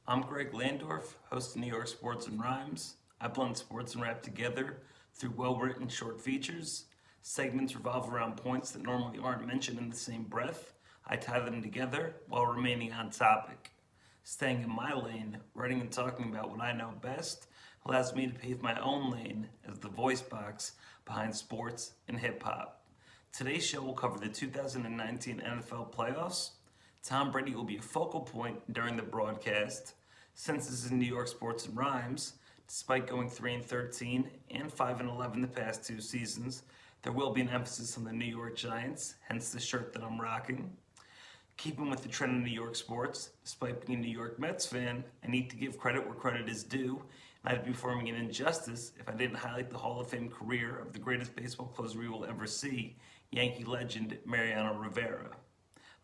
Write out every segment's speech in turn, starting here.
I'm Greg Landorf, host of New York Sports and Rhymes. I blend sports and rap together through well-written short features. Segments revolve around points that normally aren't mentioned in the same breath. I tie them together while remaining on topic. Staying in my lane, writing and talking about what I know best, allows me to pave my own lane as the voice box behind sports and hip-hop. Today's show will cover the 2019 NFL playoffs. Tom Brady will be a focal point during the broadcast. Since this is New York Sports and Rhymes, despite going 3-13 and 5-11 the past two seasons, there will be an emphasis on the New York Giants, hence the shirt that I'm rocking. Keeping with the trend in New York sports, despite being a New York Mets fan, I need to give credit where credit is due, and I'd be performing an injustice if I didn't highlight the Hall of Fame career of the greatest baseball closer we will ever see, Yankee legend Mariano Rivera.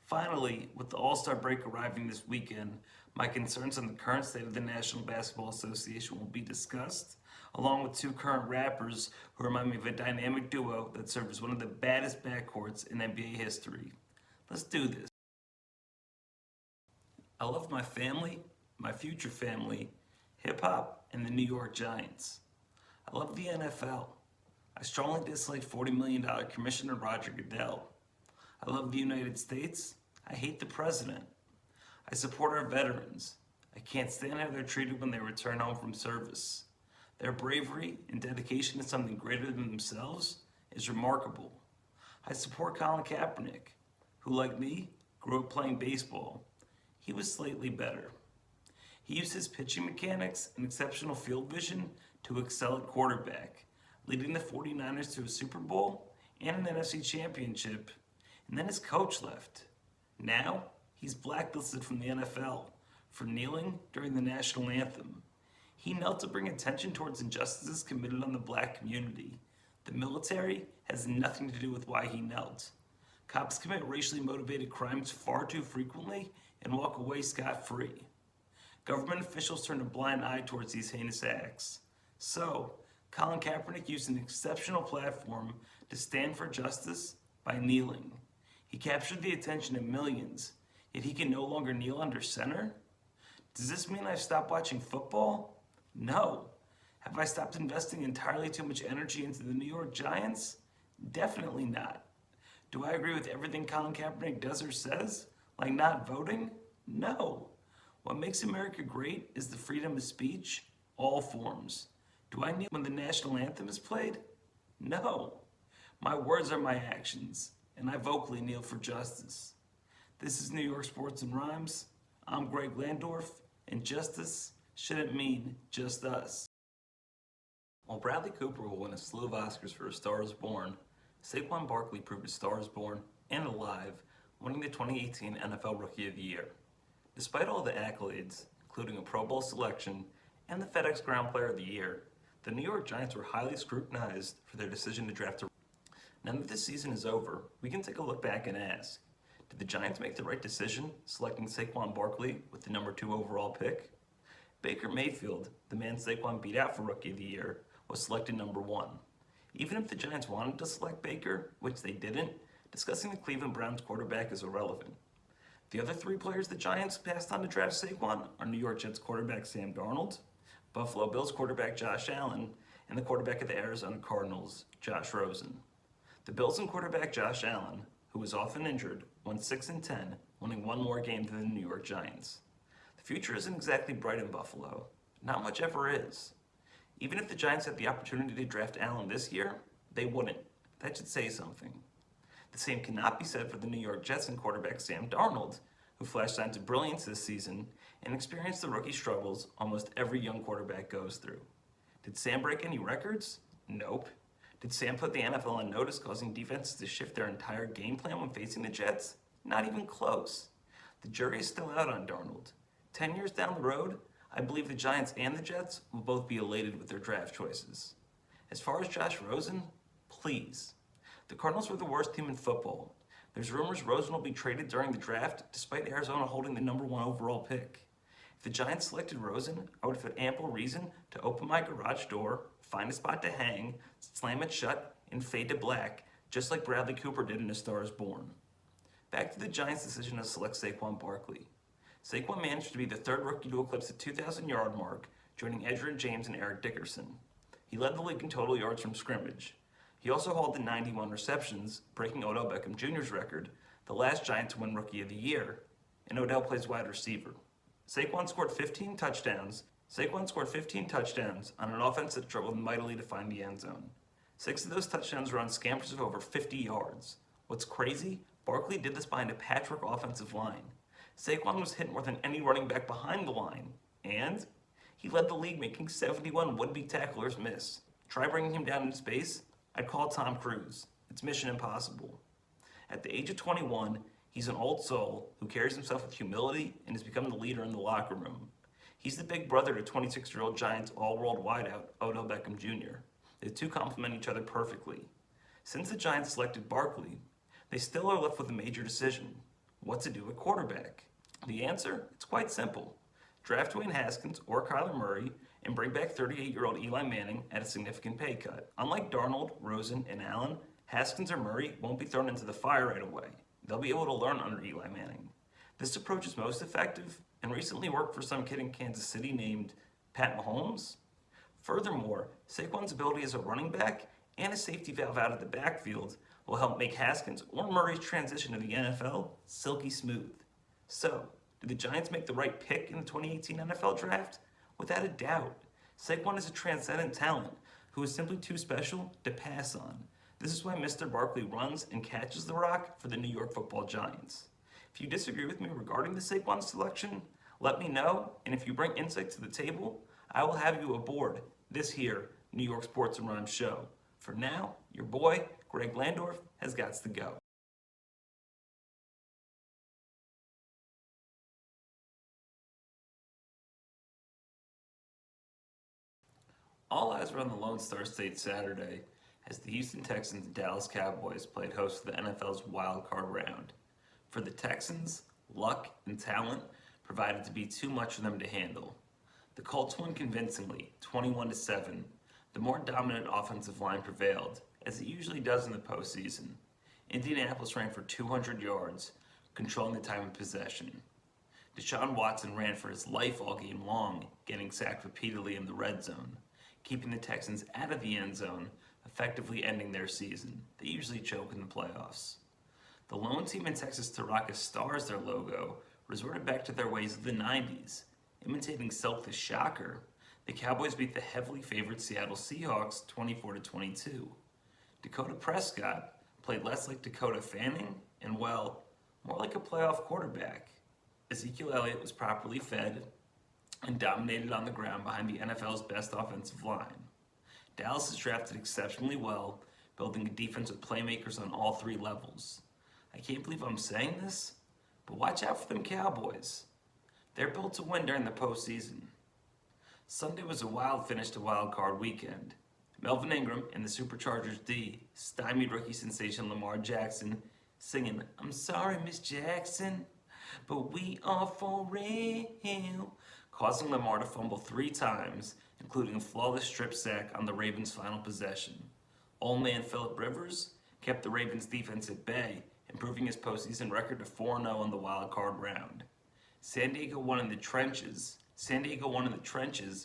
Finally, with the All-Star break arriving this weekend, my concerns on the current state of the National Basketball Association will be discussed, along with two current rappers who remind me of a dynamic duo that served as one of the baddest backcourts in NBA history. Let's do this. I love my family, my future family, hip-hop, and the New York Giants. I love the NFL. I strongly dislike $40 million Commissioner Roger Goodell. I love the United States. I hate the president. I support our veterans. I can't stand how they're treated when they return home from service. Their bravery and dedication to something greater than themselves is remarkable. I support Colin Kaepernick, who, like me, grew up playing baseball. He was slightly better. He used his pitching mechanics and exceptional field vision to excel at quarterback, leading the 49ers to a Super Bowl and an NFC championship. And then his coach left. Now, he's blacklisted from the NFL for kneeling during the national anthem. He knelt to bring attention towards injustices committed on the black community. The military has nothing to do with why he knelt. Cops commit racially motivated crimes far too frequently and walk away scot-free. Government officials turn a blind eye towards these heinous acts. So, Colin Kaepernick used an exceptional platform to stand for justice by kneeling. He captured the attention of millions, yet he can no longer kneel under center? Does this mean I've stopped watching football? No. Have I stopped investing entirely too much energy into the New York Giants? Definitely not. Do I agree with everything Colin Kaepernick does or says? Like not voting? No. What makes America great is the freedom of speech, all forms. Do I kneel when the national anthem is played? No. My words are my actions, and I vocally kneel for justice. This is New York Sports and Rhymes. I'm Greg Landorf, and justice shouldn't mean just us. While Bradley Cooper will win a slew of Oscars for A Star Is Born, Saquon Barkley proved A Star Is Born and alive, winning the 2018 NFL Rookie of the Year. Despite all the accolades, including a Pro Bowl selection and the FedEx Ground Player of the Year, the New York Giants were highly scrutinized for their decision to draft a. Now that this season is over, we can take a look back and ask, did the Giants make the right decision selecting Saquon Barkley with the number 2 overall pick? Baker Mayfield, the man Saquon beat out for Rookie of the Year, was selected number 1. Even if the Giants wanted to select Baker, which they didn't, discussing the Cleveland Browns quarterback is irrelevant. The other 3 players the Giants passed on to draft Saquon are New York Jets quarterback Sam Darnold, Buffalo Bills quarterback Josh Allen, and the quarterback of the Arizona Cardinals, Josh Rosen. The Bills and quarterback Josh Allen, who was often injured, went 6-10, winning 1 more game than the New York Giants. The future isn't exactly bright in Buffalo. Not much ever is. Even if the Giants had the opportunity to draft Allen this year, they wouldn't. That should say something. The same cannot be said for the New York Jets and quarterback Sam Darnold, who flashed signs of brilliance this season and experienced the rookie struggles almost every young quarterback goes through. Did Sam break any records? Nope. Did Sam put the NFL on notice, causing defenses to shift their entire game plan when facing the Jets? Not even close. The jury is still out on Darnold. 10 years down the road, I believe the Giants and the Jets will both be elated with their draft choices. As far as Josh Rosen, please. The Cardinals were the worst team in football. There's rumors Rosen will be traded during the draft, despite Arizona holding the number 1 overall pick. If the Giants selected Rosen, I would have had ample reason to open my garage door, find a spot to hang, slam it shut, and fade to black, just like Bradley Cooper did in A Star Is Born. Back to the Giants' decision to select Saquon Barkley. Saquon managed to be the third rookie to eclipse the 2,000-yard mark, joining Edgerrin James and Eric Dickerson. He led the league in total yards from scrimmage. He also hauled the 91 receptions, breaking Odell Beckham Jr.'s record, the last Giant to win Rookie of the Year, and Odell plays wide receiver. Saquon scored 15 touchdowns on an offense that struggled mightily to find the end zone. 6 of those touchdowns were on scampers of over 50 yards. What's crazy? Barkley did this behind a patchwork offensive line. Saquon was hit more than any running back behind the line, and he led the league, making 71 would-be tacklers miss. Try bringing him down in space? I'd call Tom Cruise. It's mission impossible. At the age of 21, he's an old soul who carries himself with humility and has become the leader in the locker room. He's the big brother to 26-year-old Giants all-world wideout Odell Beckham Jr. The two complement each other perfectly. Since the Giants selected Barkley, they still are left with a major decision: what to do at quarterback. The answer? It's quite simple. Draft Dwayne Haskins or Kyler Murray and bring back 38-year-old Eli Manning at a significant pay cut. Unlike Darnold, Rosen, and Allen, Haskins or Murray won't be thrown into the fire right away. They'll be able to learn under Eli Manning. This approach is most effective and recently worked for some kid in Kansas City named Pat Mahomes. Furthermore, Saquon's ability as a running back and a safety valve out of the backfield will help make Haskins or Murray's transition to the NFL silky smooth. So, did the Giants make the right pick in the 2018 NFL Draft? Without a doubt. Saquon is a transcendent talent who is simply too special to pass on. This is why Mr. Barkley runs and catches the rock for the New York Football Giants. If you disagree with me regarding the Saquon selection, let me know, and if you bring insight to the table, I will have you aboard this here New York Sports and Rhymes show. For now, your boy, Greg Landorf, has gots to go. All eyes were on the Lone Star State Saturday as the Houston Texans and Dallas Cowboys played host to the NFL's wild card round. For the Texans, luck and talent provided to be too much for them to handle. The Colts won convincingly, 21-7. The more dominant offensive line prevailed, as it usually does in the postseason. Indianapolis ran for 200 yards, controlling the time of possession. Deshaun Watson ran for his life all game long, getting sacked repeatedly in the red zone, keeping the Texans out of the end zone, effectively ending their season. They usually choke in the playoffs. The lone team in Texas to rock as star as their logo resorted back to their ways of the 90s. Imitating Silk the Shocker, the Cowboys beat the heavily favored Seattle Seahawks 24-22. Dakota Prescott played less like Dakota Fanning and, well, more like a playoff quarterback. Ezekiel Elliott was properly fed and dominated on the ground behind the NFL's best offensive line. Dallas has drafted exceptionally well, building a defense with playmakers on all 3 levels. I can't believe I'm saying this, but watch out for them Cowboys. They're built to win during the postseason. Sunday was a wild finish to Wild Card Weekend. Melvin Ingram and the Superchargers D stymied rookie sensation Lamar Jackson, singing, "I'm sorry, Miss Jackson, but we are for real," causing Lamar to fumble 3 times, including a flawless strip sack on the Ravens' final possession. Old man Phillip Rivers kept the Ravens' defense at bay, improving his postseason record to 4-0 in the wild card round. San Diego won in the trenches,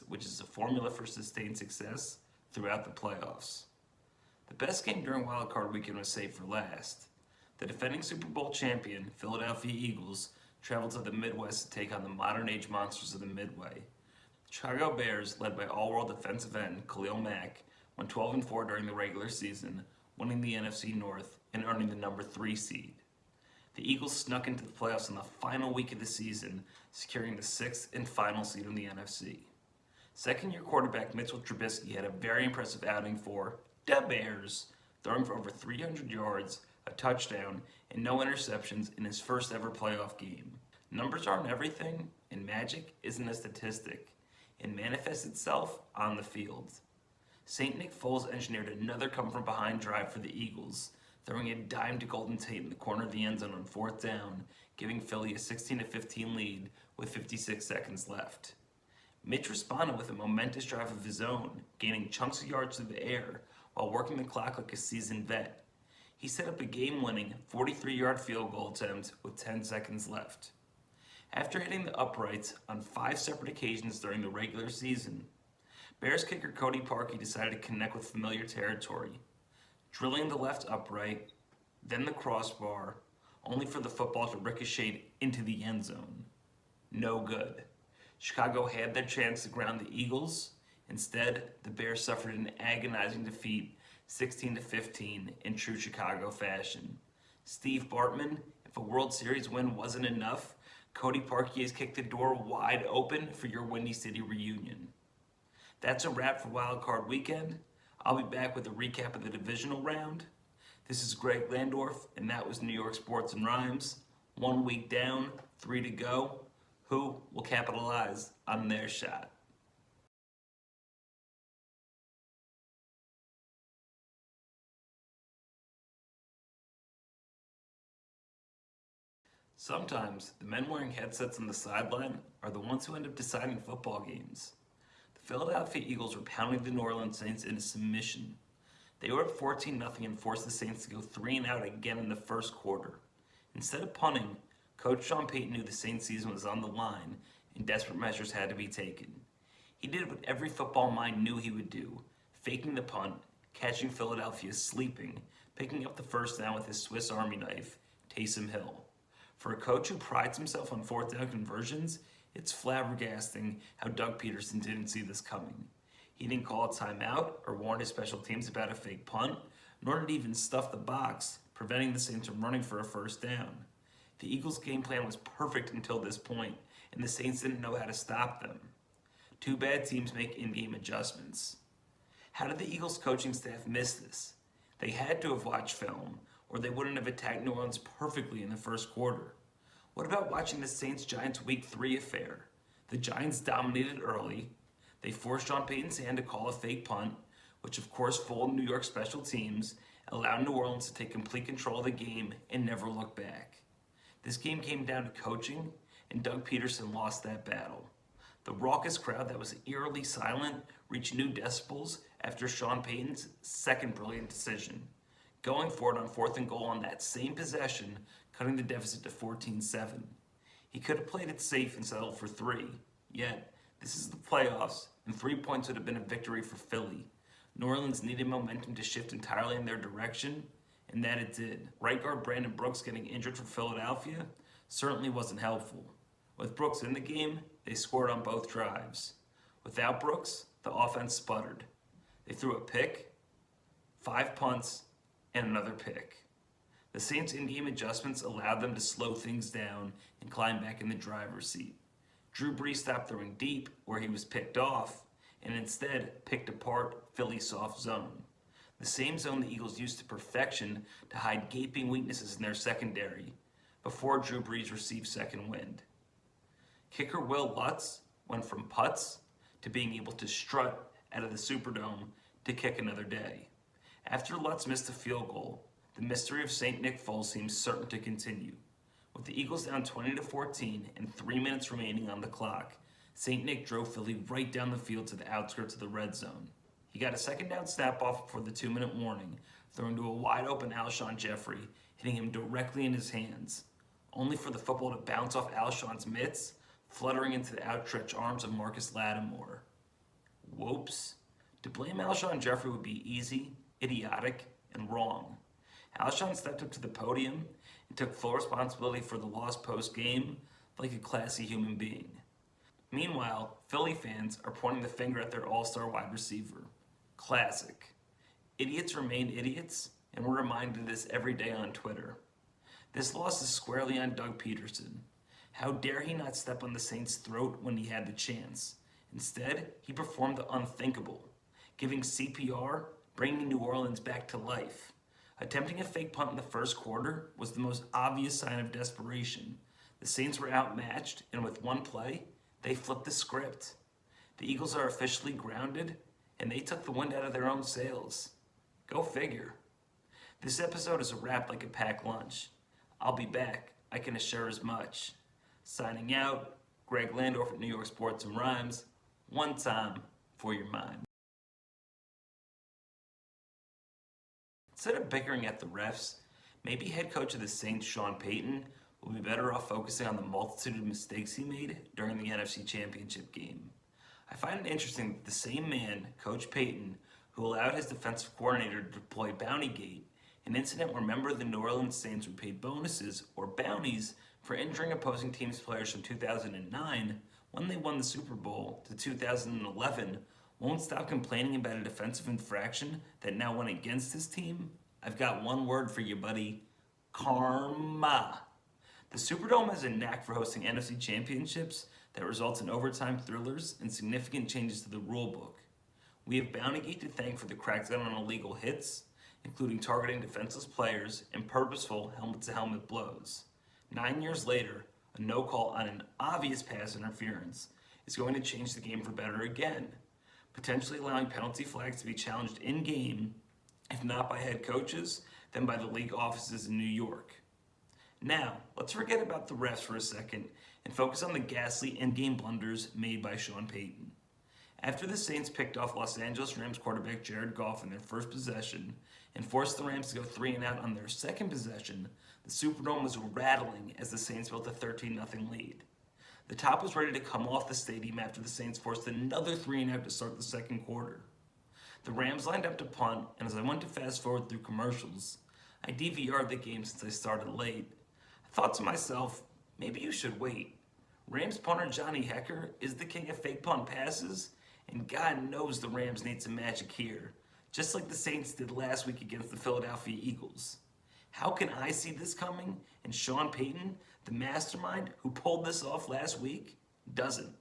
which is a formula for sustained success throughout the playoffs. The best game during Wild Card Weekend was saved for last. The defending Super Bowl champion, Philadelphia Eagles, traveled to the Midwest to take on the modern-age monsters of the Midway. The Chicago Bears, led by all-world defensive end Khalil Mack, went 12-4 during the regular season, winning the NFC North and earning the number 3 seed. The Eagles snuck into the playoffs in the final week of the season, securing the 6th and final seed in the NFC. Second-year quarterback Mitchell Trubisky had a very impressive outing for the Bears, throwing for over 300 yards, a touchdown, and no interceptions in his first ever playoff game. Numbers aren't everything, and magic isn't a statistic. It manifests itself on the field. St. Nick Foles engineered another come-from-behind drive for the Eagles, throwing a dime to Golden Tate in the corner of the end zone on 4th down, giving Philly a 16-15 lead with 56 seconds left. Mitch responded with a momentous drive of his own, gaining chunks of yards through the air while working the clock like a seasoned vet. He set up a game-winning 43-yard field goal attempt with 10 seconds left. After hitting the uprights on 5 separate occasions during the regular season, Bears kicker Cody Parkey decided to connect with familiar territory, drilling the left upright, then the crossbar, only for the football to ricochet into the end zone. No good. Chicago had their chance to ground the Eagles. Instead, the Bears suffered an agonizing defeat, 16-15, in true Chicago fashion. Steve Bartman, if a World Series win wasn't enough, Cody Parkey has kicked the door wide open for your Windy City reunion. That's a wrap for Wild Card Weekend. I'll be back with a recap of the divisional round. This is Greg Landorf, and that was New York Sports and Rhymes. 1 week down, 3 to go. Who will capitalize on their shot? Sometimes, the men wearing headsets on the sideline are the ones who end up deciding football games. The Philadelphia Eagles were pounding the New Orleans Saints into submission. They were up 14-0 and forced the Saints to go 3-and-out again in the first quarter. Instead of punting, Coach Sean Payton knew the Saints season was on the line and desperate measures had to be taken. He did what every football mind knew he would do, faking the punt, catching Philadelphia sleeping, picking up the first down with his Swiss Army knife, Taysom Hill. For a coach who prides himself on fourth down conversions, it's flabbergasting how Doug Peterson didn't see this coming. He didn't call a timeout or warn his special teams about a fake punt, nor did he even stuff the box, preventing the Saints from running for a first down. The Eagles' game plan was perfect until this point, and the Saints didn't know how to stop them. Two bad teams make in-game adjustments. How did the Eagles' coaching staff miss this? They had to have watched film, or they wouldn't have attacked New Orleans perfectly in the first quarter. What about watching the Saints-Giants Week 3 affair? The Giants dominated early. They forced Sean Payton's hand to call a fake punt, which of course fooled New York special teams, allowed New Orleans to take complete control of the game and never look back. This game came down to coaching, and Doug Peterson lost that battle. The raucous crowd that was eerily silent reached new decibels after Sean Payton's second brilliant decision, going for it on 4th and goal on that same possession, cutting the deficit to 14-7. He could have played it safe and settled for 3, yet this is the playoffs, and 3 points would have been a victory for Philly. New Orleans needed momentum to shift entirely in their direction, and that it did. Right guard Brandon Brooks getting injured for Philadelphia certainly wasn't helpful. With Brooks in the game, they scored on both drives. Without Brooks, the offense sputtered. They threw a pick, 5 punts, and another pick. The Saints' in-game adjustments allowed them to slow things down and climb back in the driver's seat. Drew Brees stopped throwing deep where he was picked off and instead picked apart Philly's soft zone. The same zone the Eagles used to perfection to hide gaping weaknesses in their secondary before Drew Brees received second wind. Kicker Will Lutz went from putts to being able to strut out of the Superdome to kick another day. After Lutz missed a field goal, the mystery of St. Nick Foles seems certain to continue. With the Eagles down 20-14 and 3 minutes remaining on the clock, St. Nick drove Philly right down the field to the outskirts of the red zone. He got a second down snap off before the 2-minute warning, throwing to a wide open Alshon Jeffrey, hitting him directly in his hands, only for the football to bounce off Alshon's mitts, fluttering into the outstretched arms of Marcus Lattimore. Whoops. To blame Alshon Jeffrey would be easy, idiotic, and wrong. Alshon stepped up to the podium and took full responsibility for the loss post-game like a classy human being. Meanwhile, Philly fans are pointing the finger at their all-star wide receiver. Classic. Idiots remain idiots, and we're reminded of this every day on Twitter. This loss is squarely on Doug Peterson. How dare he not step on the Saints' throat when he had the chance? Instead, he performed the unthinkable, giving CPR, bringing New Orleans back to life. Attempting a fake punt in the first quarter was the most obvious sign of desperation. The Saints were outmatched, and with one play, they flipped the script. The Eagles are officially grounded, and they took the wind out of their own sails. Go figure. This episode is a wrap like a packed lunch. I'll be back, I can assure as much. Signing out, Greg Landorf at New York Sports and Rhymes. One time for your mind. Instead of bickering at the refs, maybe head coach of the Saints, Sean Payton, will be better off focusing on the multitude of mistakes he made during the NFC Championship game. I find it interesting that the same man, Coach Payton, who allowed his defensive coordinator to deploy Bountygate, an incident where a member of the New Orleans Saints were paid bonuses or bounties for injuring opposing teams' players from 2009 when they won the Super Bowl to 2011, won't stop complaining about a defensive infraction that now went against his team? I've got one word for you, buddy. Karma. The Superdome has a knack for hosting NFC championships that results in overtime thrillers and significant changes to the rulebook. We have Bountygate to thank for the crackdown on illegal hits, including targeting defenseless players and purposeful helmet-to-helmet blows. 9 years later, a no call on an obvious pass interference is going to change the game for better again, potentially allowing penalty flags to be challenged in-game, if not by head coaches, then by the league offices in New York. Now, let's forget about the refs for a second and focus on the ghastly in-game blunders made by Sean Payton. After the Saints picked off Los Angeles Rams quarterback Jared Goff in their first possession and forced the Rams to go 3-and-out on their second possession, the Superdome was rattling as the Saints built a 13-0 lead. The top was ready to come off the stadium after the Saints forced another 3-and-out to start the second quarter. The Rams lined up to punt, and as I went to fast forward through commercials, I DVR'd the game since I started late. I thought to myself, maybe you should wait. Rams punter Johnny Hekker is the king of fake punt passes, and God knows the Rams need some magic here, just like the Saints did last week against the Philadelphia Eagles. How can I see this coming and Sean Payton, the mastermind who pulled this off last week, doesn't?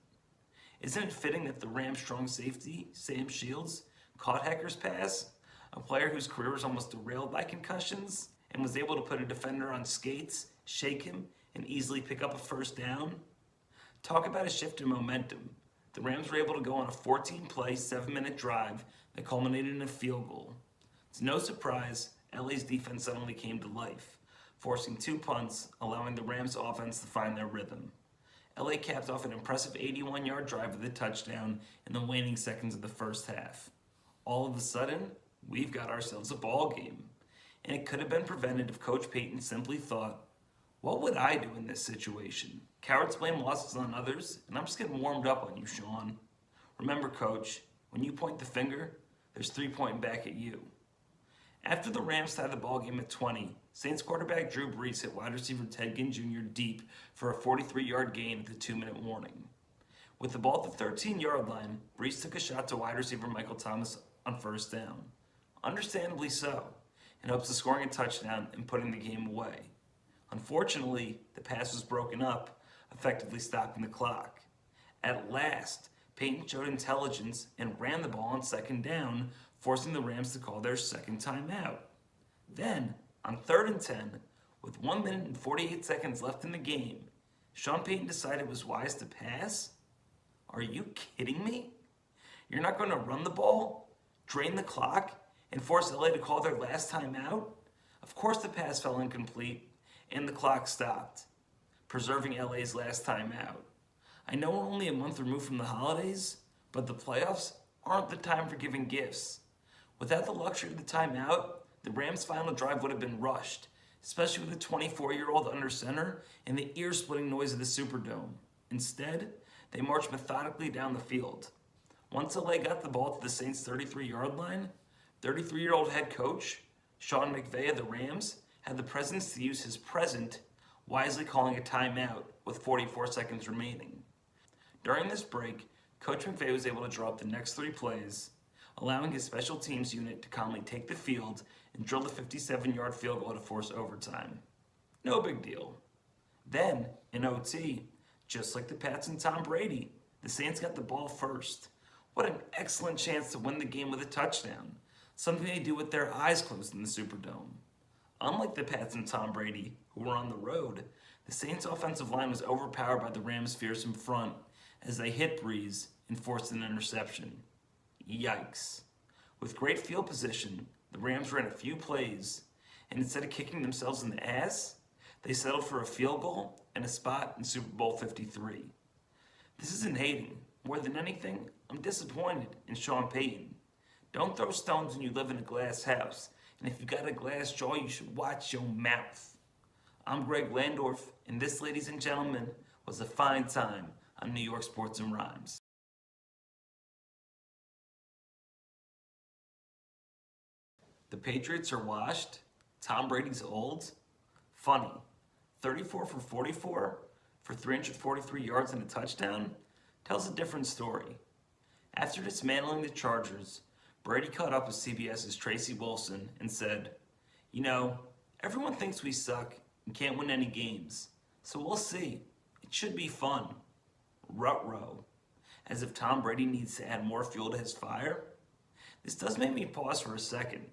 Isn't it fitting that the Rams' strong safety, Sam Shields, caught Hecker's pass, a player whose career was almost derailed by concussions, and was able to put a defender on skates, shake him, and easily pick up a first down? Talk about a shift in momentum. The Rams were able to go on a 14-play, 7-minute drive that culminated in a field goal. It's no surprise LA's defense suddenly came to life, forcing 2 punts, allowing the Rams' offense to find their rhythm. LA capped off an impressive 81-yard drive with a touchdown in the waning seconds of the first half. All of a sudden, we've got ourselves a ball game. And it could have been prevented if Coach Payton simply thought, what would I do in this situation? Cowards blame losses on others, and I'm just getting warmed up on you, Sean. Remember, Coach, when you point the finger, there's 3 pointing back at you. After the Rams tied the ball game at 20, Saints quarterback Drew Brees hit wide receiver Ted Ginn Jr. deep for a 43-yard gain at the 2-minute warning. With the ball at the 13-yard line, Brees took a shot to wide receiver Michael Thomas on first down. Understandably so, in hopes of scoring a touchdown and putting the game away. Unfortunately, the pass was broken up, effectively stopping the clock. At last, Payton showed intelligence and ran the ball on second down, forcing the Rams to call their second timeout. Then, on 3rd and 10, with 1 minute and 48 seconds left in the game, Sean Payton decided it was wise to pass? Are you kidding me? You're not going to run the ball, drain the clock, and force LA to call their last timeout? Of course the pass fell incomplete, and the clock stopped, preserving LA's last timeout. I know we're only a month removed from the holidays, but the playoffs aren't the time for giving gifts. Without the luxury of the timeout, the Rams' final drive would have been rushed, especially with a 24-year-old under center and the ear-splitting noise of the Superdome. Instead, they marched methodically down the field. Once LA got the ball to the Saints' 33-yard line, 33-year-old head coach Sean McVay of the Rams had the presence to use his present, wisely calling a timeout with 44 seconds remaining. During this break, Coach McVay was able to draw up the next 3 plays, allowing his special teams unit to calmly take the field and drill the 57-yard field goal to force overtime. No big deal. Then, in OT, just like the Pats and Tom Brady, the Saints got the ball first. What an excellent chance to win the game with a touchdown, something they do with their eyes closed in the Superdome. Unlike the Pats and Tom Brady, who were on the road, the Saints' offensive line was overpowered by the Rams' fearsome front as they hit Brees and forced an interception. Yikes. With great field position, the Rams ran a few plays, and instead of kicking themselves in the ass, they settled for a field goal and a spot in Super Bowl 53. This isn't hating. More than anything, I'm disappointed in Sean Payton. Don't throw stones when you live in a glass house, and if you got a glass jaw, you should watch your mouth. I'm Greg Landorf, and this, ladies and gentlemen, was a fine time on New York Sports and Rhymes. The Patriots are washed. Tom Brady's old. Funny. 34 for 44 for 343 yards and a touchdown tells a different story. After dismantling the Chargers, Brady caught up with CBS's Tracy Wolfson and said, "You know, everyone thinks we suck and can't win any games, so we'll see. It should be fun." Ruh-roh. As if Tom Brady needs to add more fuel to his fire? This does make me pause for a second.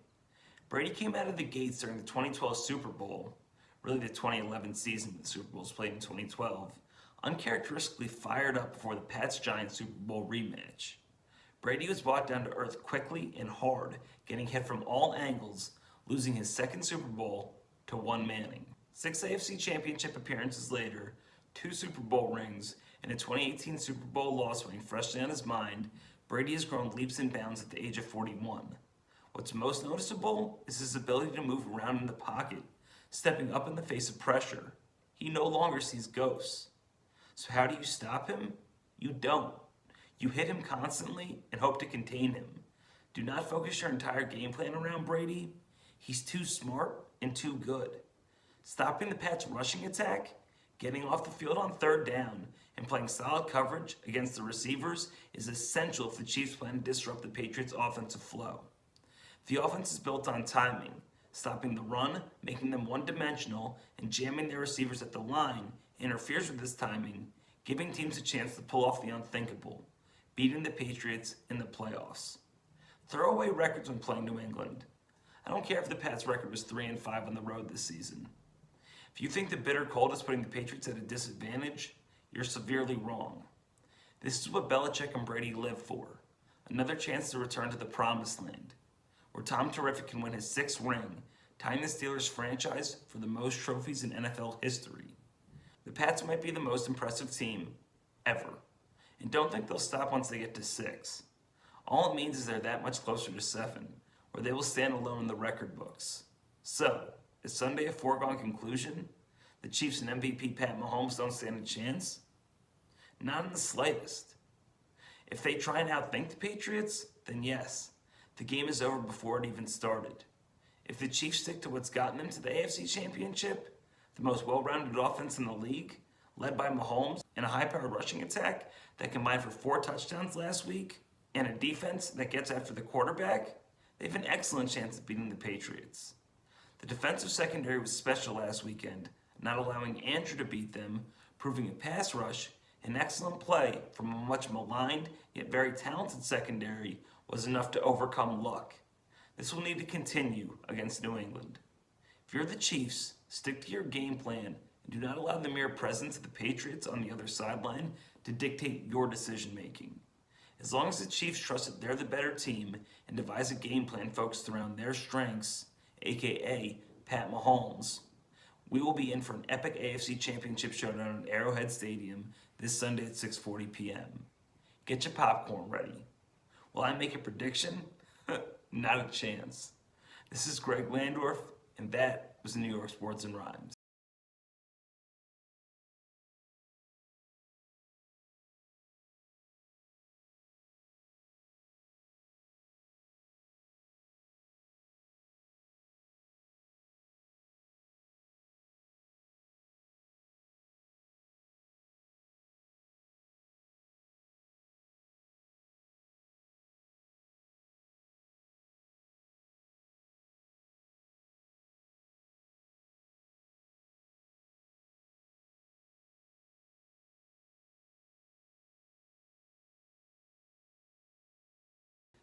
Brady came out of the gates during the 2012 Super Bowl, really the 2011 season, the Super Bowl was played in 2012, uncharacteristically fired up before the Pats-Giants Super Bowl rematch. Brady was brought down to earth quickly and hard, getting hit from all angles, losing his second Super Bowl to one Manning. 6 AFC Championship appearances later, 2 Super Bowl rings, and a 2018 Super Bowl loss weighing freshly on his mind, Brady has grown leaps and bounds at the age of 41. What's most noticeable is his ability to move around in the pocket, stepping up in the face of pressure. He no longer sees ghosts. So how do you stop him? You don't. You hit him constantly and hope to contain him. Do not focus your entire game plan around Brady. He's too smart and too good. Stopping the Pats' rushing attack, getting off the field on third down, and playing solid coverage against the receivers is essential if the Chiefs plan to disrupt the Patriots' offensive flow. The offense is built on timing, stopping the run, making them one-dimensional, and jamming their receivers at the line interferes with this timing, giving teams a chance to pull off the unthinkable, beating the Patriots in the playoffs. Throw away records when playing New England. I don't care if the Pats' record was 3-5 on the road this season. If you think the bitter cold is putting the Patriots at a disadvantage, you're severely wrong. This is what Belichick and Brady live for, another chance to return to the promised land, where Tom Terrific can win his 6th ring, tying the Steelers franchise for the most trophies in NFL history. The Pats might be the most impressive team ever, and don't think they'll stop once they get to 6. All it means is they're that much closer to 7, where they will stand alone in the record books. So, is Sunday a foregone conclusion? The Chiefs and MVP Pat Mahomes don't stand a chance? Not in the slightest. If they try and outthink the Patriots, then yes, the game is over before it even started. If the Chiefs stick to what's gotten them to the AFC Championship, the most well-rounded offense in the league, led by Mahomes, and a high-powered rushing attack that combined for 4 touchdowns last week, and a defense that gets after the quarterback, they have an excellent chance of beating the Patriots. The defensive secondary was special last weekend, not allowing Andrew to beat them, proving a pass rush, an excellent play from a much maligned yet very talented secondary was enough to overcome luck. This will need to continue against New England. If you're the Chiefs, stick to your game plan and do not allow the mere presence of the Patriots on the other sideline to dictate your decision making. As long as the Chiefs trust that they're the better team and devise a game plan focused around their strengths, aka Pat Mahomes, we will be in for an epic AFC Championship showdown at Arrowhead Stadium this Sunday at 6:40 p.m. Get your popcorn ready. Will I make a prediction? Not a chance. This is Greg Landorf, and that was New York Sports and Rhymes.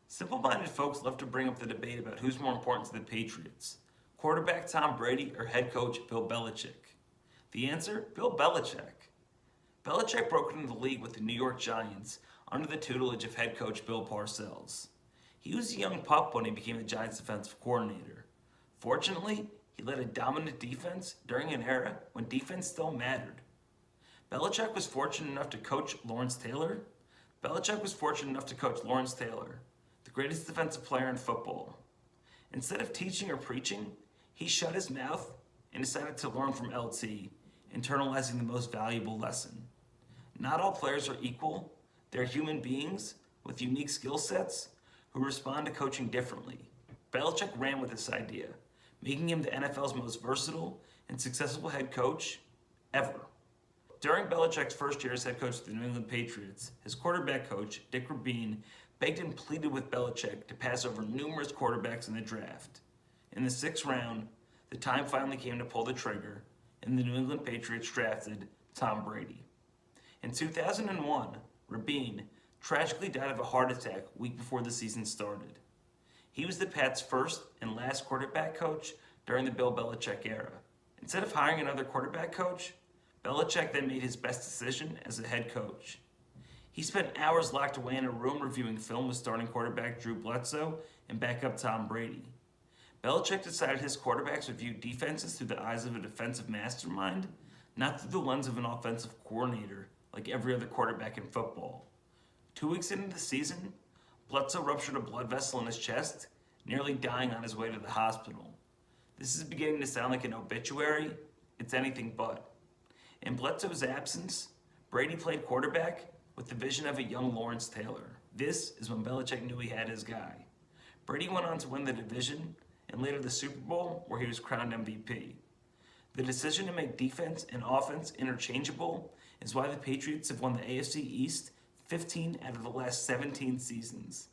Simple-minded folks love to bring up the debate about who's more important to the Patriots, quarterback Tom Brady or head coach Bill Belichick. The answer? Bill Belichick. Belichick broke into the league with the New York Giants under the tutelage of head coach Bill Parcells. He was a young pup when he became the Giants' defensive coordinator. Fortunately, he led a dominant defense during an era when defense still mattered. Belichick was fortunate enough to coach Lawrence Taylor. The greatest defensive player in football. Instead of teaching or preaching, he shut his mouth and decided to learn from LT, internalizing the most valuable lesson. Not all players are equal. They're human beings with unique skill sets who respond to coaching differently. Belichick ran with this idea, making him the NFL's most versatile and successful head coach ever. During Belichick's first year as head coach of the New England Patriots, his quarterback coach, Dick Rabin, begged and pleaded with Belichick to pass over numerous quarterbacks in the draft. In the 6th round, the time finally came to pull the trigger, and the New England Patriots drafted Tom Brady. In 2001, Rabin tragically died of a heart attack a week before the season started. He was the Pats' first and last quarterback coach during the Bill Belichick era. Instead of hiring another quarterback coach, Belichick then made his best decision as a head coach. He spent hours locked away in a room reviewing film with starting quarterback Drew Bledsoe and backup Tom Brady. Belichick decided his quarterbacks would view defenses through the eyes of a defensive mastermind, not through the lens of an offensive coordinator like every other quarterback in football. 2 weeks into the season, Bledsoe ruptured a blood vessel in his chest, nearly dying on his way to the hospital. This is beginning to sound like an obituary. It's anything but. In Bledsoe's absence, Brady played quarterback with the vision of a young Lawrence Taylor. This is when Belichick knew he had his guy. Brady went on to win the division and later the Super Bowl, where he was crowned MVP. The decision to make defense and offense interchangeable is why the Patriots have won the AFC East 15 out of the last 17 seasons.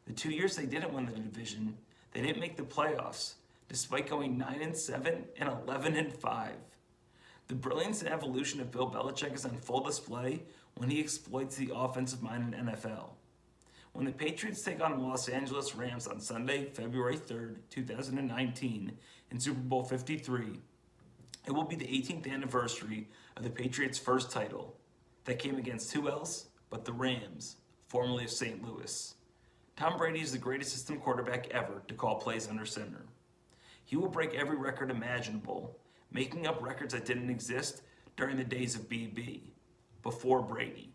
The 2 years they didn't win the division, they didn't make the playoffs, despite going 9-7 and 11-5. The brilliance and evolution of Bill Belichick is on full display when he exploits the offensive-minded NFL. When the Patriots take on the Los Angeles Rams on Sunday, February 3rd, 2019, in Super Bowl 53, it will be the 18th anniversary of the Patriots' first title. That came against who else but the Rams, formerly of St. Louis. Tom Brady is the greatest system quarterback ever to call plays under center. He will break every record imaginable, making up records that didn't exist during the days of BB, before Brady.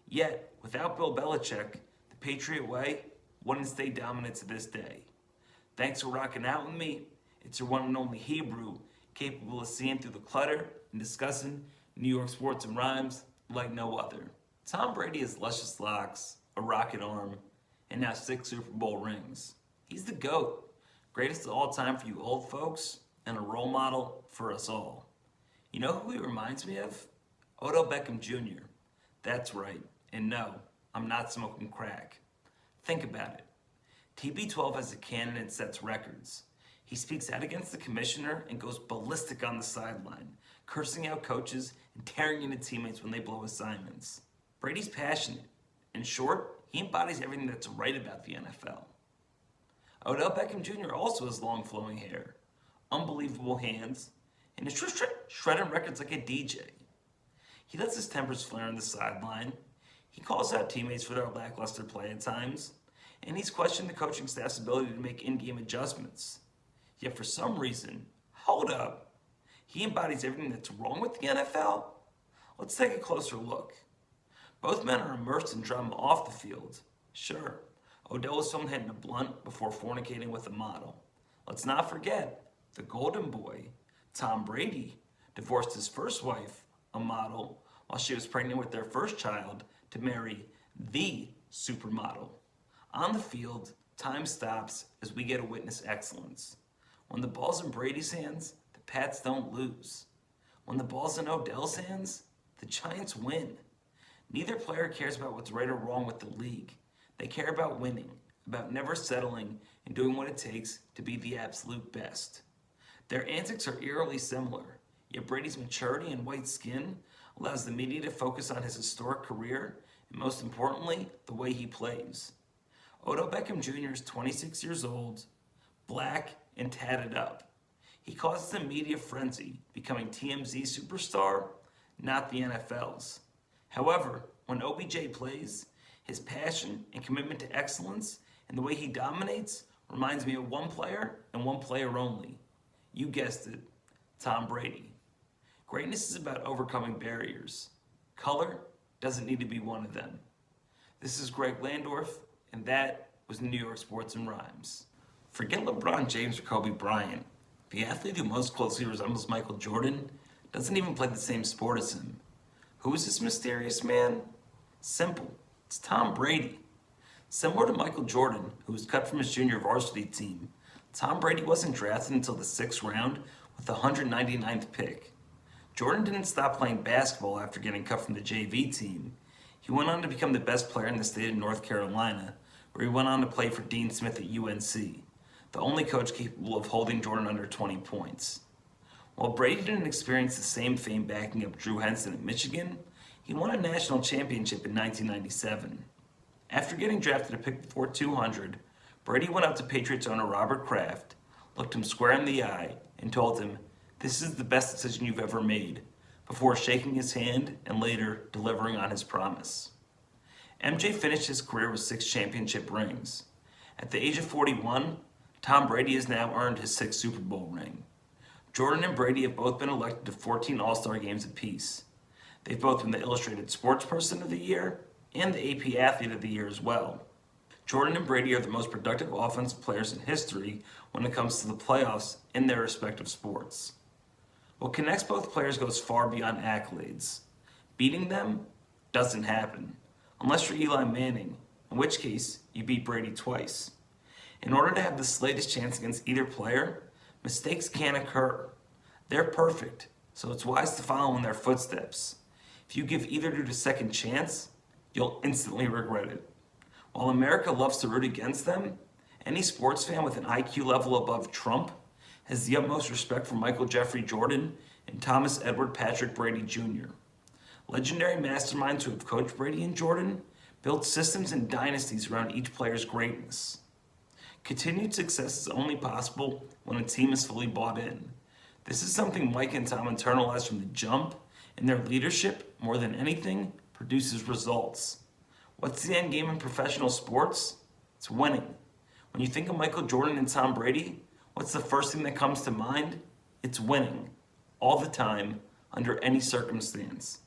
Yet, without Bill Belichick, the Patriot way wouldn't stay dominant to this day. Thanks for rocking out with me. It's your one and only Hebrew, capable of seeing through the clutter and discussing New York sports and rhymes like no other. Tom Brady has luscious locks, a rocket arm, and now 6 Super Bowl rings. He's the GOAT, greatest of all time for you old folks, and a role model for us all. You know who he reminds me of? Odell Beckham Jr. That's right, and no, I'm not smoking crack. Think about it. TB12 as a candidate sets records. He speaks out against the commissioner and goes ballistic on the sideline, cursing out coaches and tearing into teammates when they blow assignments. Brady's passionate. In short, he embodies everything that's right about the NFL. Odell Beckham Jr. also has long flowing hair, unbelievable hands, and is shredding records like a DJ. He lets his tempers flare on the sideline. He calls out teammates for their lackluster play at times, and he's questioned the coaching staff's ability to make in-game adjustments. Yet for some reason, hold up, he embodies everything that's wrong with the NFL? Let's take a closer look. Both men are immersed in drama off the field. Sure, Odell was filmed hitting a blunt before fornicating with a model. Let's not forget, the golden boy, Tom Brady, divorced his first wife, a model, while she was pregnant with their first child, to marry the supermodel. On the field, time stops as we get to witness excellence. When the ball's in Brady's hands, the Pats don't lose. When the ball's in Odell's hands, the Giants win. Neither player cares about what's right or wrong with the league. They care about winning, about never settling and doing what it takes to be the absolute best. Their antics are eerily similar, yet Brady's maturity and white skin allows the media to focus on his historic career and, most importantly, the way he plays. Odell Beckham Jr. is 26 years old, black, and tatted up. He causes the media frenzy, becoming TMZ's superstar, not the NFL's. However, when OBJ plays, his passion and commitment to excellence and the way he dominates reminds me of one player and one player only. You guessed it, Tom Brady. Greatness is about overcoming barriers. Color doesn't need to be one of them. This is Greg Landorf, and that was New York Sports and Rhymes. Forget LeBron James or Kobe Bryant. The athlete who most closely resembles Michael Jordan doesn't even play the same sport as him. Who is this mysterious man? Simple. It's Tom Brady. Similar to Michael Jordan, who was cut from his junior varsity team, Tom Brady wasn't drafted until the 6th round with the 199th pick. Jordan didn't stop playing basketball after getting cut from the JV team. He went on to become the best player in the state of North Carolina, where he went on to play for Dean Smith at UNC, the only coach capable of holding Jordan under 20 points. While Brady didn't experience the same fame backing up Drew Henson at Michigan, he won a national championship in 1997. After getting drafted at pick before 200, Brady went out to Patriots owner Robert Kraft, looked him square in the eye, and told him, "This is the best decision you've ever made," before shaking his hand and later delivering on his promise. MJ finished his career with 6 championship rings. At the age of 41, Tom Brady has now earned his 6th Super Bowl ring. Jordan and Brady have both been elected to 14 All-Star games apiece. They've both been the Illustrated Sports Person of the Year and the AP Athlete of the Year as well. Jordan and Brady are the most productive offensive players in history when it comes to the playoffs in their respective sports. What connects both players goes far beyond accolades. Beating them doesn't happen, unless you're Eli Manning, in which case you beat Brady twice. In order to have the slightest chance against either player, mistakes can't occur. They're perfect, so it's wise to follow in their footsteps. If you give either dude a second chance, you'll instantly regret it. While America loves to root against them, any sports fan with an IQ level above Trump has the utmost respect for Michael Jeffrey Jordan and Thomas Edward Patrick Brady Jr. Legendary masterminds who have coached Brady and Jordan built systems and dynasties around each player's greatness. Continued success is only possible when a team is fully bought in. This is something Mike and Tom internalized from the jump, and their leadership, more than anything, produces results. What's the end game in professional sports? It's winning. When you think of Michael Jordan and Tom Brady, what's the first thing that comes to mind? It's winning. All the time, under any circumstance.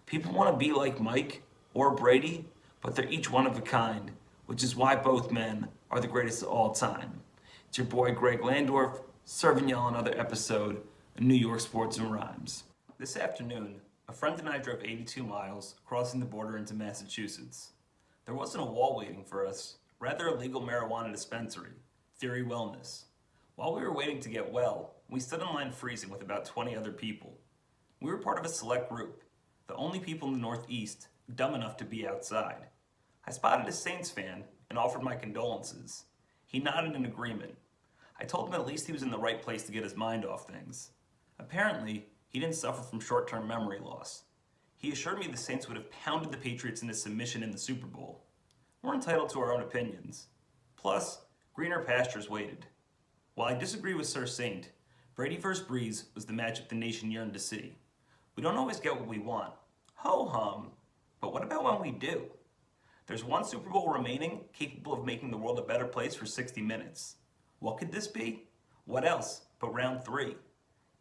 People want to be like Mike or Brady, but they're each one of a kind, which is why both men are the greatest of all time. It's your boy Greg Landorf, serving y'all another episode of New York Sports and Rhymes. This afternoon, a friend and I drove 82 miles, crossing the border into Massachusetts. There wasn't a wall waiting for us, rather a legal marijuana dispensary, Theory Wellness. While we were waiting to get well, we stood in line freezing with about 20 other people. We were part of a select group, the only people in the Northeast dumb enough to be outside. I spotted a Saints fan and offered my condolences. He nodded in agreement. I told him at least he was in the right place to get his mind off things. Apparently, he didn't suffer from short-term memory loss. He assured me the Saints would have pounded the Patriots into submission in the Super Bowl. We're entitled to our own opinions. Plus, greener pastures waited. While I disagree with Sir Saint, Brady vs. Breeze was the matchup the nation yearned to see. We don't always get what we want. Ho-hum. But what about when we do? There's one Super Bowl remaining capable of making the world a better place for 60 minutes. What could this be? What else but round 3?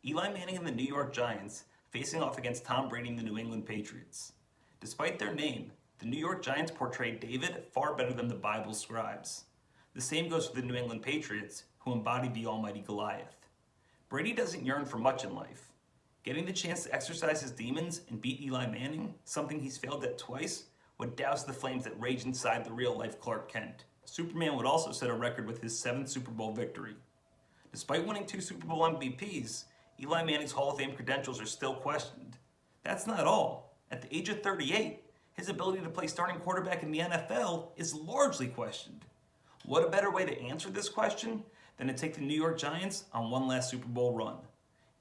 Eli Manning and the New York Giants facing off against Tom Brady and the New England Patriots. Despite their name, the New York Giants portray David far better than the Bible scribes. The same goes for the New England Patriots, who embody the almighty Goliath. Brady doesn't yearn for much in life. Getting the chance to exercise his demons and beat Eli Manning, something he's failed at twice, would douse the flames that rage inside the real-life Clark Kent. Superman would also set a record with his 7th Super Bowl victory. Despite winning 2 Super Bowl MVPs, Eli Manning's Hall of Fame credentials are still questioned. That's not all. At the age of 38, his ability to play starting quarterback in the NFL is largely questioned. What a better way to answer this question than to take the New York Giants on one last Super Bowl run.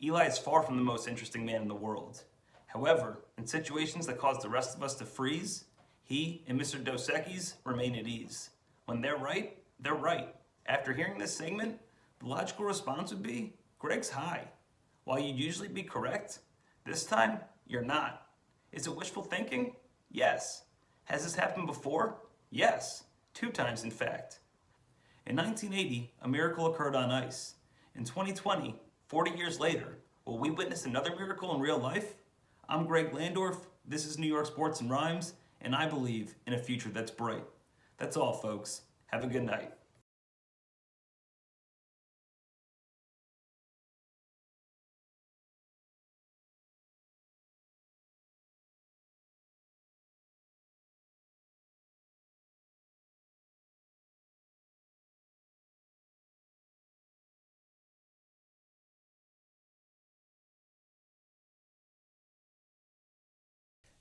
Eli is far from the most interesting man in the world. However, in situations that cause the rest of us to freeze, he and Mr. Dos Equis remain at ease. When they're right, they're right. After hearing this segment, the logical response would be, Greg's high. While you'd usually be correct, this time, you're not. Is it wishful thinking? Yes. Has this happened before? Yes. 2 times, in fact. In 1980, a miracle occurred on ice. In 2020, 40 years later, will we witness another miracle in real life? I'm Greg Landorf, this is New York Sports and Rhymes, and I believe in a future that's bright. That's all, folks. Have a good night.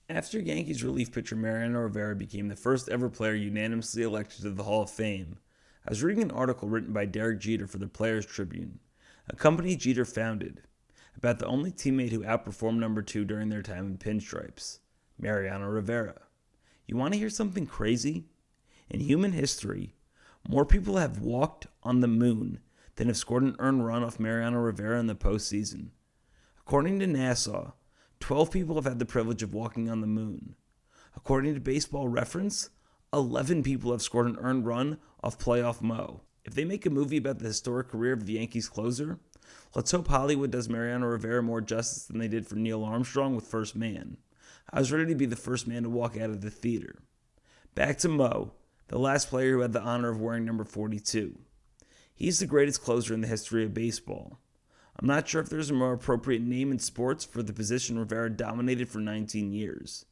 After Yankees relief pitcher Mariano Rivera became the first ever player unanimously elected to the Hall of Fame, I was reading an article written by Derek Jeter for the Players Tribune, a company Jeter founded, about the only teammate who outperformed number 2 during their time in pinstripes, Mariano Rivera. You want to hear something crazy? In human history, more people have walked on the moon than have scored an earned run off Mariano Rivera in the postseason. According to NASA, 12 people have had the privilege of walking on the moon. According to Baseball Reference, 11 people have scored an earned run off playoff Mo. If they make a movie about the historic career of the Yankees closer, let's hope Hollywood does Mariano Rivera more justice than they did for Neil Armstrong with First Man. I was ready to be the first man to walk out of the theater. Back to Mo, the last player who had the honor of wearing number 42. He's the greatest closer in the history of baseball. I'm not sure if there's a more appropriate name in sports for the position Rivera dominated for 19 years.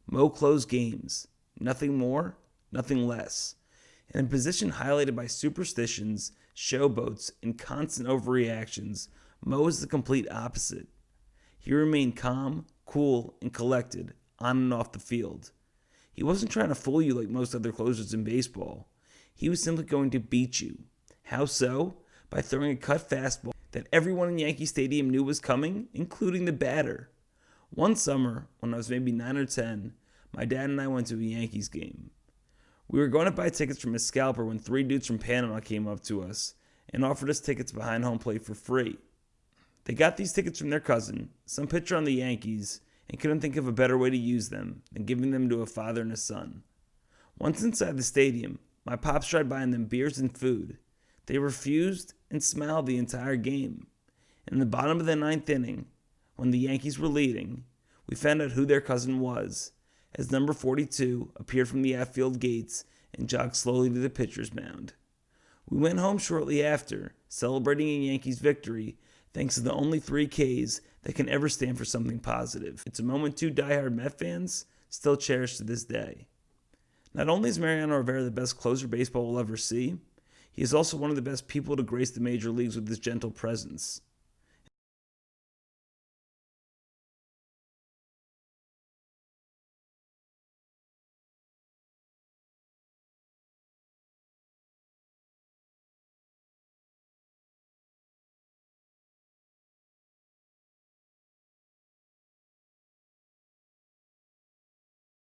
Mo closed games. Nothing more, nothing less. In a position highlighted by superstitions, showboats, and constant overreactions, Mo is the complete opposite. He remained calm, cool, and collected, on and off the field. He wasn't trying to fool you like most other closers in baseball. He was simply going to beat you. How so? By throwing a cut fastball that everyone in Yankee Stadium knew was coming, including the batter. One summer, when I was maybe 9 or 10, my dad and I went to a Yankees game. We were going to buy tickets from a scalper when 3 dudes from Panama came up to us and offered us tickets behind home plate for free. They got these tickets from their cousin, some pitcher on the Yankees, and couldn't think of a better way to use them than giving them to a father and a son. Once inside the stadium, my pops tried buying them beers and food. They refused and smiled the entire game. In the bottom of the 9th inning, when the Yankees were leading, we found out who their cousin was, as number 42 appeared from the outfield gates and jogged slowly to the pitcher's mound. We went home shortly after, celebrating a Yankees victory thanks to the only 3 Ks that can ever stand for something positive. It's a moment 2 diehard Met fans still cherish to this day. Not only is Mariano Rivera the best closer baseball will ever see, he is also one of the best people to grace the major leagues with his gentle presence.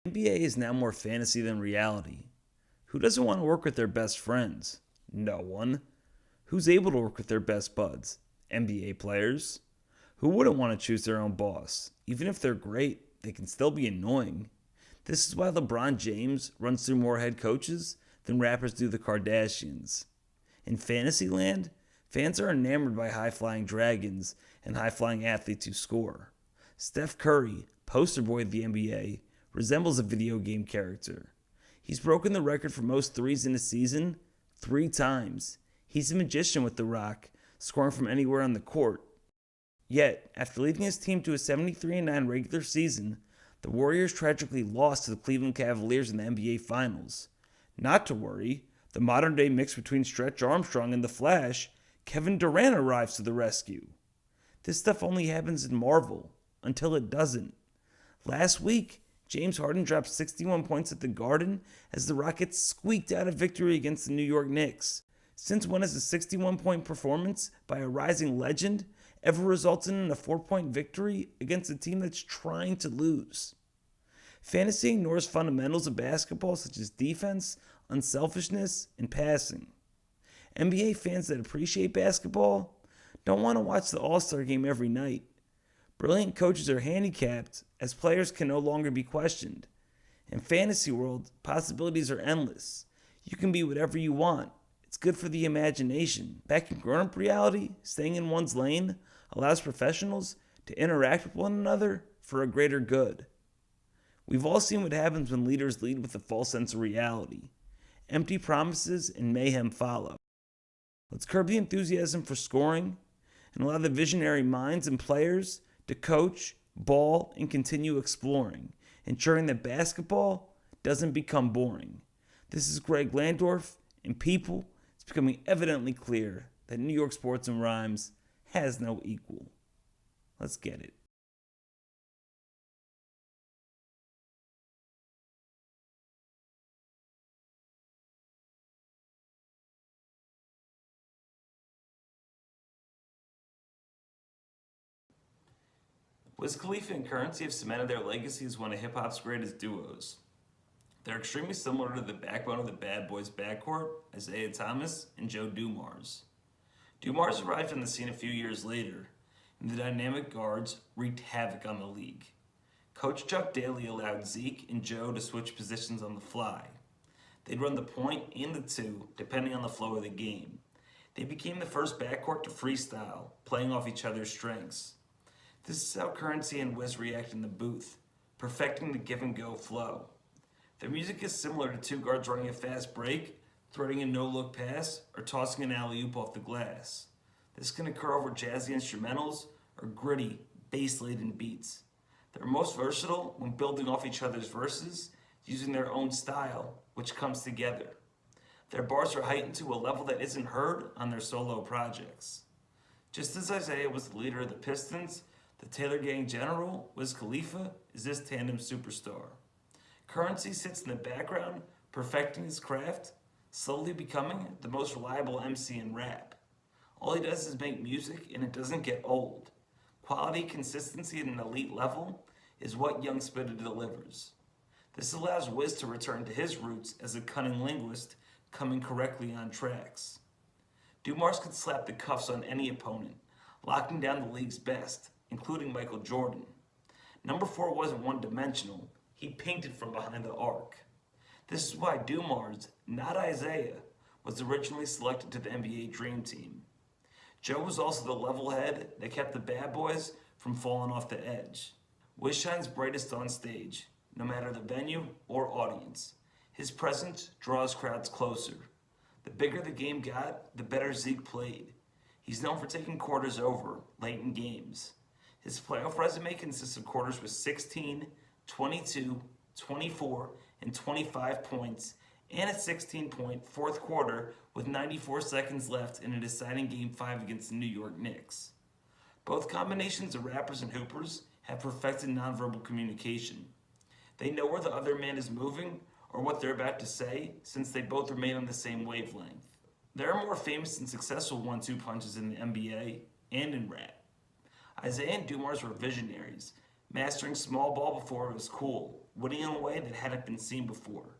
The NBA is now more fantasy than reality. Who doesn't want to work with their best friends? No one. Who's able to work with their best buds? NBA players. Who wouldn't want to choose their own boss? Even if they're great, they can still be annoying. This is why LeBron James runs through more head coaches than rappers do the Kardashians. In Fantasyland, fans are enamored by high-flying dragons and high-flying athletes who score. Steph Curry, poster boy of the NBA, resembles a video game character. He's broken the record for most threes in a season 3 times. He's a magician with the rock, scoring from anywhere on the court. Yet, after leading his team to a 73-9 regular season, the Warriors tragically lost to the Cleveland Cavaliers in the NBA Finals. Not to worry, the modern-day mix between Stretch Armstrong and The Flash, Kevin Durant arrives to the rescue. This stuff only happens in Marvel, until it doesn't. Last week, James Harden dropped 61 points at the Garden as the Rockets squeaked out a victory against the New York Knicks. Since when has a 61-point performance by a rising legend ever resulted in a 4-point victory against a team that's trying to lose? Fantasy ignores fundamentals of basketball such as defense, unselfishness, and passing. NBA fans that appreciate basketball don't want to watch the All-Star game every night. Brilliant coaches are handicapped as players can no longer be questioned. In fantasy world, possibilities are endless. You can be whatever you want. It's good for the imagination. Back in grown-up reality, staying in one's lane allows professionals to interact with one another for a greater good. We've all seen what happens when leaders lead with a false sense of reality. Empty promises and mayhem follow. Let's curb the enthusiasm for scoring and allow the visionary minds and players to coach, ball, and continue exploring, ensuring that basketball doesn't become boring. This is Greg Landorf, and people, it's becoming evidently clear that New York Sports and Rhymes has no equal. Let's get it. Wiz Khalifa and Currency have cemented their legacy as one of hip-hop's greatest duos. They're extremely similar to the backbone of the Badboy's backcourt, Isaiah Thomas and Joe Dumars. Dumars arrived on the scene a few years later, and the dynamic guards wreaked havoc on the league. Coach Chuck Daly allowed Zeke and Joe to switch positions on the fly. They'd run the point and the two, depending on the flow of the game. They became the first backcourt to freestyle, playing off each other's strengths. This is how Currency and Wiz react in the booth, perfecting the give-and-go flow. Their music is similar to two guards running a fast break, threading a no-look pass, or tossing an alley-oop off the glass. This can occur over jazzy instrumentals or gritty, bass-laden beats. They're most versatile when building off each other's verses, using their own style, which comes together. Their bars are heightened to a level that isn't heard on their solo projects. Just as Isaiah was the leader of the Pistons, the Taylor Gang general, Wiz Khalifa, is this tandem superstar. Currency sits in the background, perfecting his craft, slowly becoming the most reliable MC in rap. All he does is make music, and it doesn't get old. Quality, consistency at an elite level is what Young Spitta delivers. This allows Wiz to return to his roots as a cunning linguist, coming correctly on tracks. Dumars could slap the cuffs on any opponent, locking down the league's best, including Michael Jordan. Number 4 wasn't one-dimensional. He painted from behind the arc. This is why Dumars, not Isaiah, was originally selected to the NBA Dream Team. Joe was also the level head that kept the bad boys from falling off the edge. Wiz shines brightest on stage, no matter the venue or audience. His presence draws crowds closer. The bigger the game got, the better Zeke played. He's known for taking quarters over late in games. His playoff resume consists of quarters with 16, 22, 24, and 25 points, and a 16-point fourth quarter with 94 seconds left in a deciding Game 5 against the New York Knicks. Both combinations of rappers and hoopers have perfected nonverbal communication. They know where the other man is moving or what they're about to say, since they both remain on the same wavelength. There are more famous and successful 1-2 punches in the NBA and in rap. Isaiah and Dumars were visionaries, mastering small ball before it was cool, winning in a way that hadn't been seen before.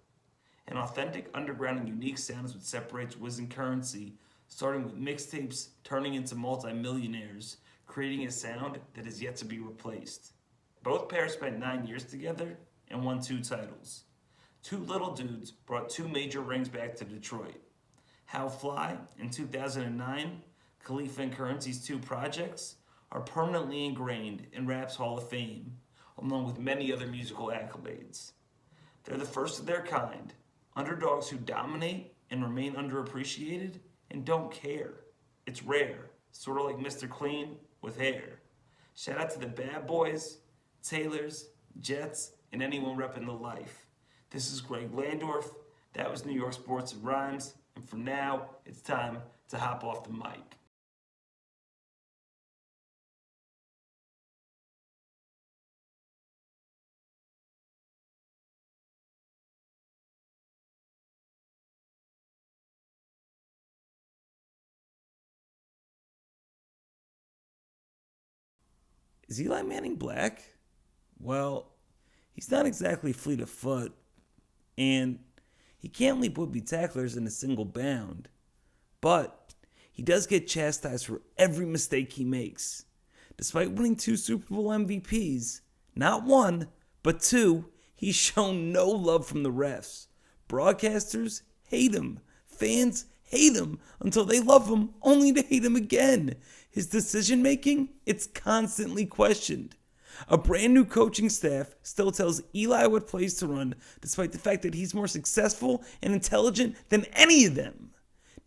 An authentic, underground, and unique sound is what separates Wiz and Currency, starting with mixtapes turning into multi-millionaires, creating a sound that is yet to be replaced. Both pairs spent 9 years together and won 2 titles. Two little dudes brought 2 major rings back to Detroit. How Fly in 2009, Khalifa and Currency's 2 projects, are permanently ingrained in rap's Hall of Fame, along with many other musical accolades. They're the first of their kind, underdogs who dominate and remain underappreciated and don't care. It's rare, sort of like Mr. Clean with hair. Shout out to the Bad Boys, Taylors, Jets, and anyone repping the life. This is Greg Landorf. That was New York Sports and Rhymes. And for now, it's time to hop off the mic. Is Eli Manning black? Well, he's not exactly fleet of foot, and he can't leap would-be tacklers in a single bound. But he does get chastised for every mistake he makes. Despite winning 2 Super Bowl MVPs, not 1, but 2, he's shown no love from the refs. Broadcasters hate him. Fans hate him until they love him, only to hate him again. His decision-making, it's constantly questioned. A brand new coaching staff still tells Eli what plays to run, despite the fact that he's more successful and intelligent than any of them.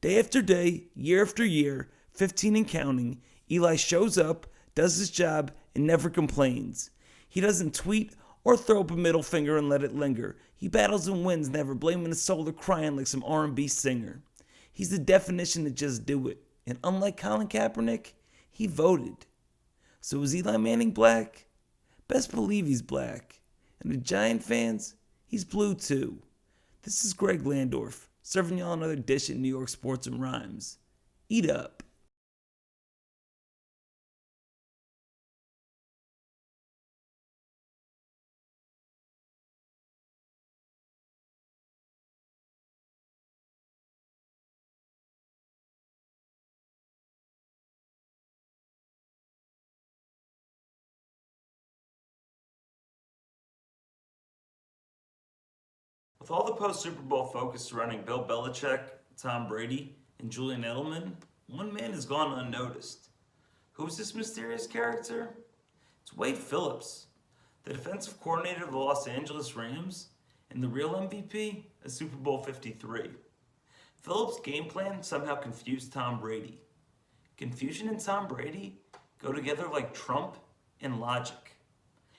Day after day, year after year, 15 and counting, Eli shows up, does his job, and never complains. He doesn't tweet or throw up a middle finger and let it linger. He battles and wins, never blaming his soul or crying like some R&B singer. He's the definition of just do it. And unlike Colin Kaepernick, he voted. So is Eli Manning black? Best believe he's black. And the Giant fans, he's blue too. This is Greg Landorf, serving y'all another dish at New York Sports and Rhymes. Eat up. With all the post-Super Bowl focus surrounding Bill Belichick, Tom Brady, and Julian Edelman, one man has gone unnoticed. Who's this mysterious character? It's Wade Phillips, the defensive coordinator of the Los Angeles Rams and the real MVP of Super Bowl 53. Phillips' game plan somehow confused Tom Brady. Confusion and Tom Brady go together like Trump and logic.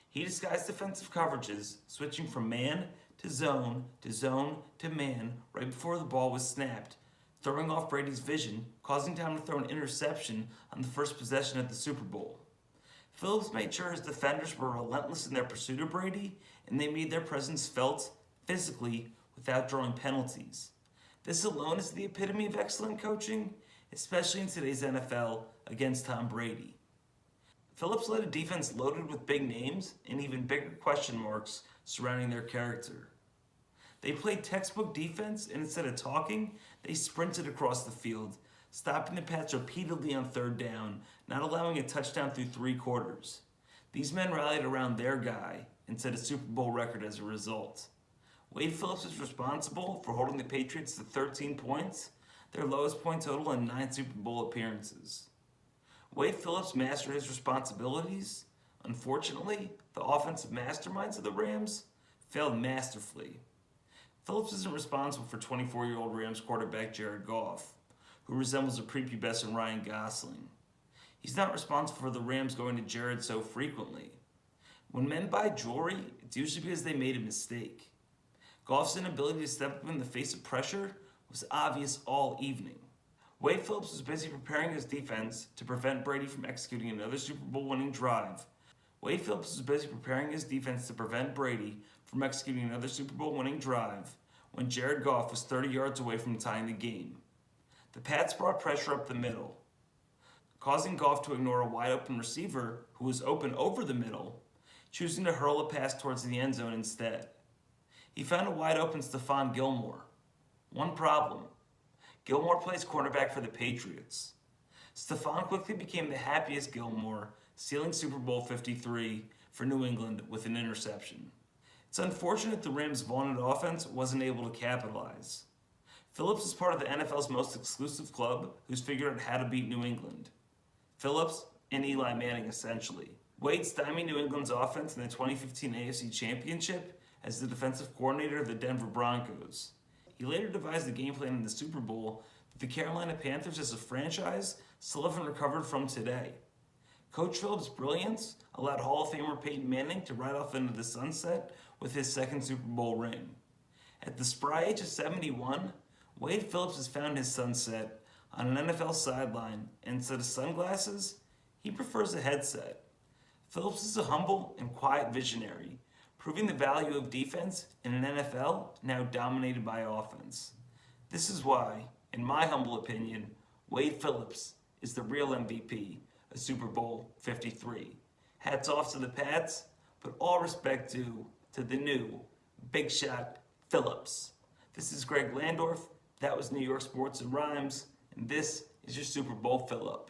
He disguised defensive coverages, switching from man to zone to man right before the ball was snapped, throwing off Brady's vision, causing Tom to throw an interception on the first possession of the Super Bowl. Phillips made sure his defenders were relentless in their pursuit of Brady, and they made their presence felt physically without drawing penalties. This alone is the epitome of excellent coaching, especially in today's NFL against Tom Brady. Phillips led a defense loaded with big names and even bigger question marks surrounding their character. They played textbook defense, and instead of talking, they sprinted across the field, stopping the Pats repeatedly on third down, not allowing a touchdown through 3 quarters. These men rallied around their guy and set a Super Bowl record as a result. Wade Phillips is responsible for holding the Patriots to 13 points, their lowest point total in 9 Super Bowl appearances. Wade Phillips mastered his responsibilities. Unfortunately, the offensive masterminds of the Rams failed masterfully. Phillips isn't responsible for 24-year-old Rams quarterback Jared Goff, who resembles a prepubescent Ryan Gosling. He's not responsible for the Rams going to Jared so frequently. When men buy jewelry, it's usually because they made a mistake. Goff's inability to step up in the face of pressure was obvious all evening. Wade Phillips was busy preparing his defense to prevent Brady from executing another Super Bowl winning drive. When Jared Goff was 30 yards away from tying the game. The Pats brought pressure up the middle, causing Goff to ignore a wide-open receiver who was open over the middle, choosing to hurl a pass towards the end zone instead. He found a wide-open Stephon Gilmore. One problem: Gilmore plays cornerback for the Patriots. Stephon quickly became the happiest Gilmore, sealing Super Bowl 53 for New England with an interception. It's unfortunate the Rams' vaunted offense wasn't able to capitalize. Phillips is part of the NFL's most exclusive club who's figured out how to beat New England. Phillips and Eli Manning, essentially. Wade stymied New England's offense in the 2015 AFC Championship as the defensive coordinator of the Denver Broncos. He later devised a game plan in the Super Bowl that the Carolina Panthers as a franchise still haven't recovered from today. Coach Phillips' brilliance allowed Hall of Famer Peyton Manning to ride off into the sunset with his second Super Bowl ring. At the spry age of 71, Wade Phillips has found his sunset on an NFL sideline, and instead of sunglasses, he prefers a headset. Phillips is a humble and quiet visionary, proving the value of defense in an NFL now dominated by offense. This is why, in my humble opinion, Wade Phillips is the real MVP of Super Bowl 53. Hats off to the Pats, but all respect due to the new Big Shot Phillips. This is Greg Landorf. That was New York Sports and Rhymes, and this is your Super Bowl fill-up.